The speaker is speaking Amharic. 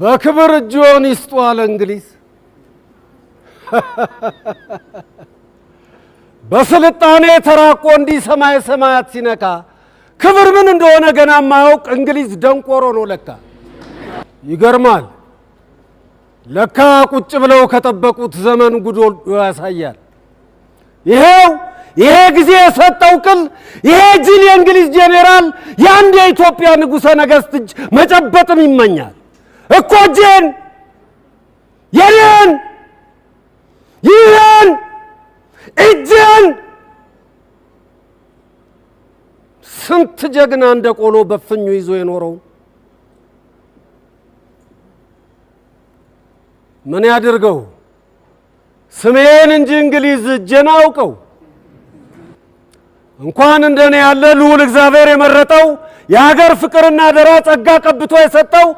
በክብር እጆን ይስጡ አለ እንግሊዝ። በስልጣኔ ተራቆ እንዲህ ሰማይ ሰማያት ሲነካ ክብር ምን እንደሆነ ገና ማያውቅ እንግሊዝ ደንቆሮ ነው ለካ። ይገርማል ለካ ቁጭ ብለው ከጠበቁት ዘመን ጉዶ ያሳያል። ይሄ ጊዜ የሰጠው ቅል ይሄ ጅል የእንግሊዝ ጄኔራል የአንድ የኢትዮጵያ ንጉሠ ነገሥት እጅ መጨበጥም ይመኛል እኮ እጄን የኔን ይህን እጄን። ስንት ጀግና እንደ ቆሎ በፍኙ ይዞ የኖረው ምን ያድርገው ስሜን እንጂ እንግሊዝ እጄን አውቀው። እንኳን እንደኔ ያለ ልዑል እግዚአብሔር የመረጠው የሀገር ፍቅርና አደራ ጸጋ ቀብቶ የሰጠው